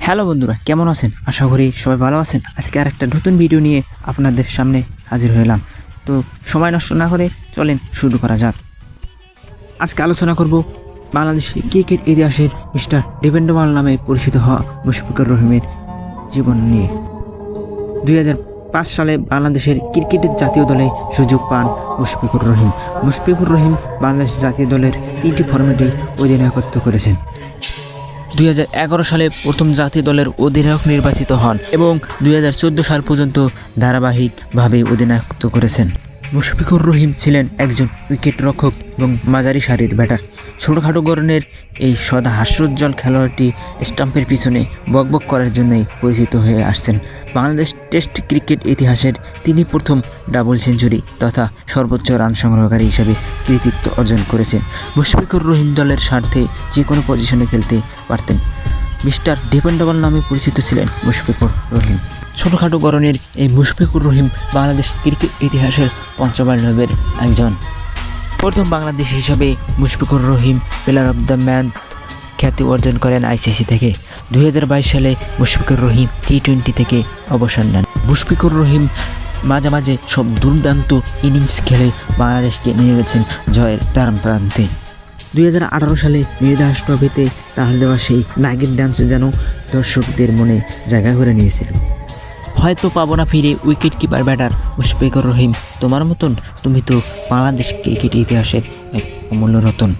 Hello বন্ধুরা, কেমন আছেন? আশা করি সবাই ভালো আছেন। আজকে আর একটা নতুন ভিডিও নিয়ে আপনাদের সামনে হাজির হলাম। তো সময় নষ্ট না করে চলেন শুরু করা যাক। আজকে আলোচনা করব বাংলাদেশ ক্রিকেট ইতিহাসের মিস্টার ডিপেন্ডেবল নামে পরিচিত হওয়া মুশফিকুর রহিমের জীবন নিয়ে। 2005 সালে বাংলাদেশের ক্রিকেটের জাতীয় দলে সুযোগ পান মুশফিকুর রহিম। মুশফিকুর রহিম বাংলাদেশ জাতীয় দলের 3টি ফরম্যাটে অধিনায়কত্ব করেছেন। 2011 সালে প্রথম জাতীয় দলের অধিনায়ক নির্বাচিত হন এবং 2014 সাল পর্যন্ত ধারাবাহিকভাবে অধিনায়কত্ব করেছেন। মুশফিকুর রহিম ছিলেন একজন উইকেট রক্ষক এবং মাঝারি সারির ব্যাটার। ছোটোখাটো ধরনের এই সদা হাস্যোজ্জ্বল খেলোয়াড়টি স্টাম্পের পিছনে বকবক করার জন্যই পরিচিত হয়ে আসছেন। বাংলাদেশ টেস্ট ক্রিকেট ইতিহাসের তিনি প্রথম ডাবল সেঞ্চুরি তথা সর্বোচ্চ রান সংগ্রহকারী হিসেবে কৃতিত্ব অর্জন করেছেন। মুশফিকুর রহিম দলের স্বার্থে যে কোনো পজিশনে খেলতে পারতেন। মিস্টার ডিপেন্ডেবল নামে পরিচিত ছিলেন মুশফিকুর রহিম। ছোটোখাটো গড়নের এই মুশফিকুর রহিম বাংলাদেশ ক্রিকেট ইতিহাসের পঞ্চমানবের একজন। প্রথম বাংলাদেশ হিসাবে Mushfiqur Rahim player of the man খ্যাতি অর্জন করেন আইসিসি থেকে। 2022 সালে মুশফিকুর রহিম টি-20 থেকে অবসর নেন। মুশফিকুর রহিম মাঝে মাঝে সব দুর্দান্ত ইনিংস খেলে বাংলাদেশকে নিয়ে গেছেন জয়ের দ্বারপ্রান্তে। 2018 সালে নির্ধাস ট্রফিতে তার দেওয়া সেই নাগিন ডান্স যেন দর্শকদের মনে জায়গা করে নিয়েছিল। হয়তো পাবো না ফিরে wicket keeper batter Mushfiqur Rahim, তোমার মতন তুমি তো বাংলাদেশ ক্রিকেট ইতিহাসের এক অমূল্য রতন।